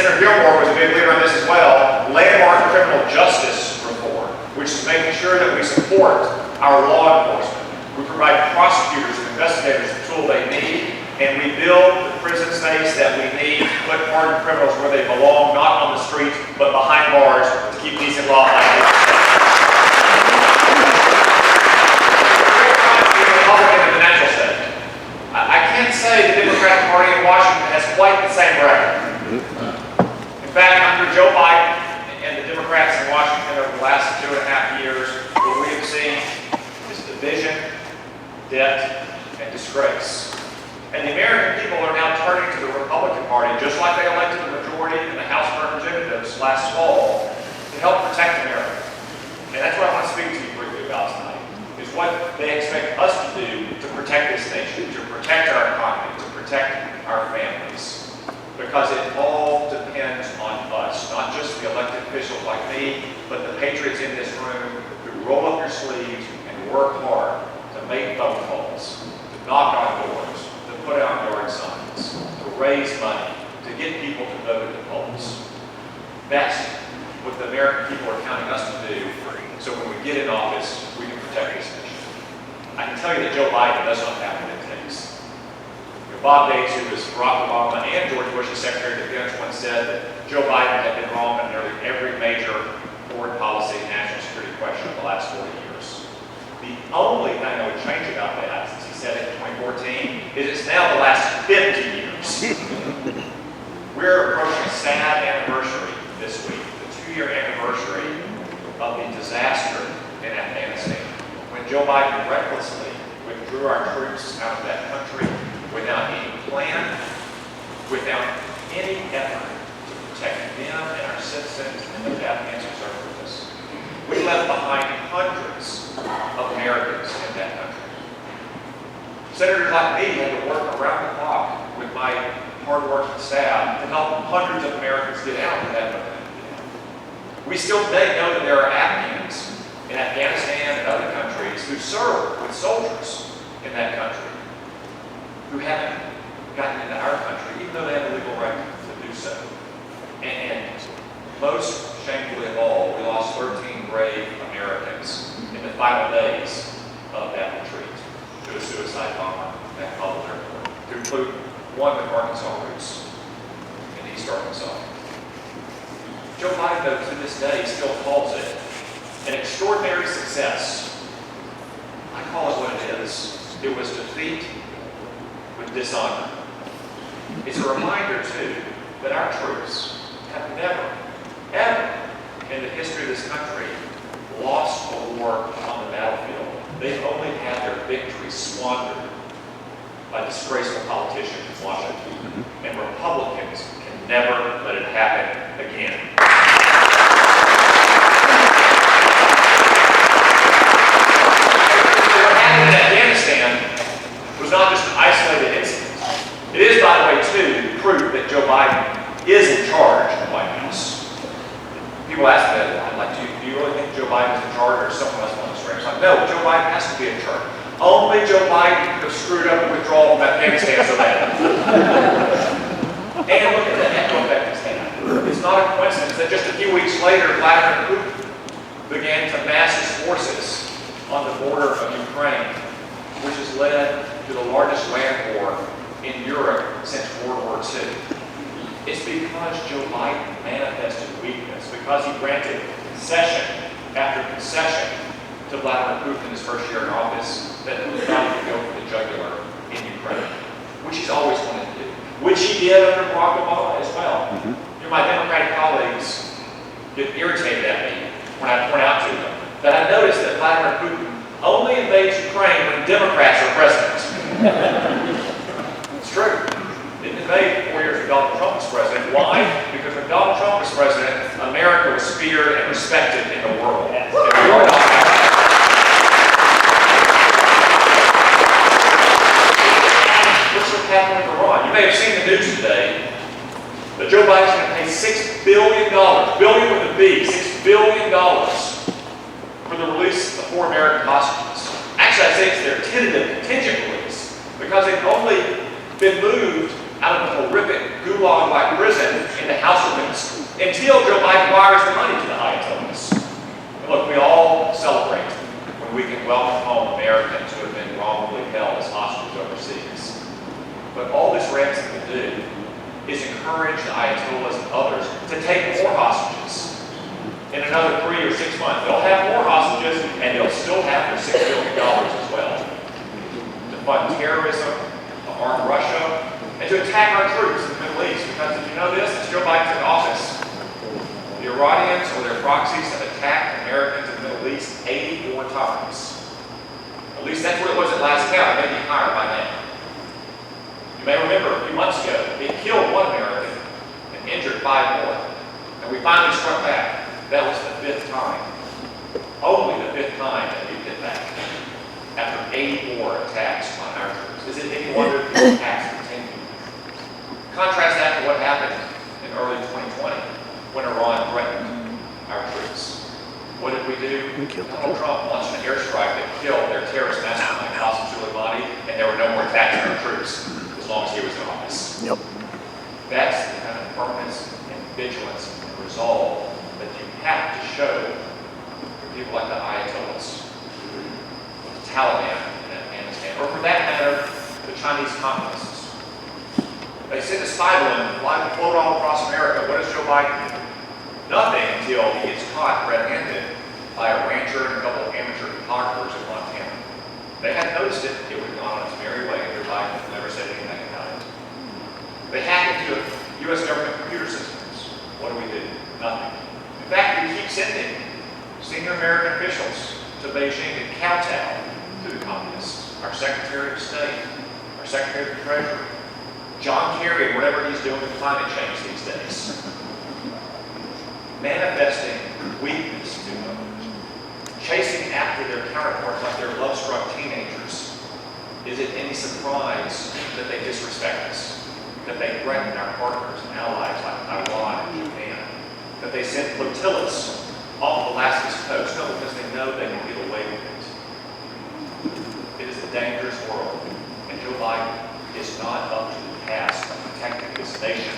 Senator Gilmore was a big leader on this as well. Landmark criminal justice reform, which is making sure that we support our law enforcement. We provide prosecutors and investigators the tool they need, and we build the prison space that we need to put hardened criminals where they belong, not on the street, but behind bars to keep peace and law like this. I can't say the Democratic Party in Washington has quite the same record. In fact, under Joe Biden and the Democrats in Washington over the last 2.5 years, what we have seen is division, debt, and disgrace. And the American people are now turning to the Republican Party, just like they elected the majority in the House of Representatives last fall, to help protect America. And that's what I want to speak to you briefly about tonight, is what they expect us to do to protect this nation, to protect our economy, to protect our families. Because it all depends on us, not just the elected officials like me, but the patriots in this room who roll up your sleeves and work hard to make phone calls, to knock on doors, to put out yard signs, to raise money, to get people to vote at the polls. That's what the American people are counting us to do, so when we get in office, we can protect this nation. I can tell you that Joe Biden does not have what it takes. Bob Gates, who was Barack Obama and George Bush's Secretary of Defense, once said that Joe Biden had been wrong on nearly every major foreign policy and national security question of the last 40 years. The only thing I would change about that, since he said it in 2014, is it's now the last 50 years. We're approaching a sad anniversary this week, the 2-year anniversary of the disaster in Afghanistan, when Joe Biden recklessly withdrew our troops out of that country without any plan, without any effort to protect them and our citizens and those Afghans who served with us. We left behind hundreds of Americans in that country. Senators like me had to work around the clock with my hard-working staff to help hundreds of Americans get out of that country. We still today know that there are Afghans in Afghanistan and other countries who serve with soldiers in that country, who haven't gotten into our country, even though they have a legal right to do so. And most shamefully of all, we lost 13 brave Americans in the final days of that retreat to a suicide bomber at Kabul Airport, to include one with Arkansas roots in East Arkansas. Joe Biden, though, to this day, still calls it an extraordinary success. I call it what it is. It was defeat with dishonor. It's a reminder, too, that our troops have never, ever in the history of this country lost a war on the battlefield. They've only had their victories squandered by disgraceful politicians in Washington. And Republicans can never let it happen again. What happened in Afghanistan was not just an isolated incident. It is, by the way, too, proof that Joe Biden is in charge of the White House. People ask me that, like, do you really think Joe Biden is in charge or is someone else on the strings? Like, no, Joe Biden has to be in charge. Only Joe Biden could have screwed up the withdrawal from Afghanistan so bad. And look at the echo effect it's had. It's not a coincidence that just a few weeks later, Vladimir Putin began to mass his forces on the border of Ukraine, which has led to the largest land war in Europe since World War II. It's because Joe Biden manifested weakness, because he granted concession after concession to Vladimir Putin in his first year in office, that he was not even go for the jugular in Ukraine, which he's always wanted to do, which he did under Barack Obama as well. You know, my Democratic colleagues get irritated at me when I point out to them that I noticed that Vladimir Putin only invades Ukraine when Democrats are president. It's true. Didn't invade 4 years when Donald Trump was president. Why? Because when Donald Trump was president, America was feared and respected in the world. And we are not. What's happening with Iran? You may have seen the news today that Joe Biden is going to pay $6 billion, billion with a B, $6 billion for the release of 4 American hostages. Actually, I'd say it's their tentative contingent release because they've only been moved out of the horrific gulag-like prison in the House of until Joe Biden wires the money to the Ayatollahs. And look, we all celebrate when we can welcome home Americans who have been wrongfully held as hostages overseas. But all this ransom will do is encourage the Ayatollahs and others to take more hostages. In another 3 or 6 months, they'll have more hostages, and they'll still have their $6 billion as well to fund terrorism, to arm Russia, and to attack our troops in the Middle East. Because if you know this, since Joe Biden took office, the Iranians or their proxies have attacked Americans in the Middle East 84 times. At least that's what it was at last count, maybe higher by now. You may remember a few months ago, it killed 1 American and injured 5 more. And we finally struck back. That was the 5th time. Only the 5th time that we hit back. After 84 attacks on our troops. Is it any wonder the attacks continue? Contrast that to what happened in early 2020 when Iran threatened our troops. What did we do? Donald Trump launched an airstrike that killed their terrorist mastermind, Qasem Soleimani, and there were no more attacks on our troops as long as he was in office. Yep. That's the kind of firmness and vigilance and resolve that you have to show for people like the Ayatollahs, the Taliban in Afghanistan, or for that matter, the Chinese communists. They send a spy balloon and float all across America. What does Joe Biden do? Nothing until he gets caught red-handed by a rancher and a couple of amateur photographers in Montana. They hadn't noticed it. It would have gone on its merry way, and Joe Biden never said anything about it. They hack into U.S. government computer systems. What do? Nothing. In fact, we keep sending senior American officials to Beijing to kowtow to the communists. Our Secretary of State, our Secretary of the Treasury, John Kerry, and whatever he's doing with climate change these days. Manifesting weakness to others, chasing after their counterparts like they're love-struck teenagers. Is it any surprise that they disrespect us? That they threaten our partners and allies like Taiwan and Japan? That they send flotillas off of Alaska's coast? No, because they know they can get away with it. It is a dangerous world, and Joe Biden is not up to the task of protecting this nation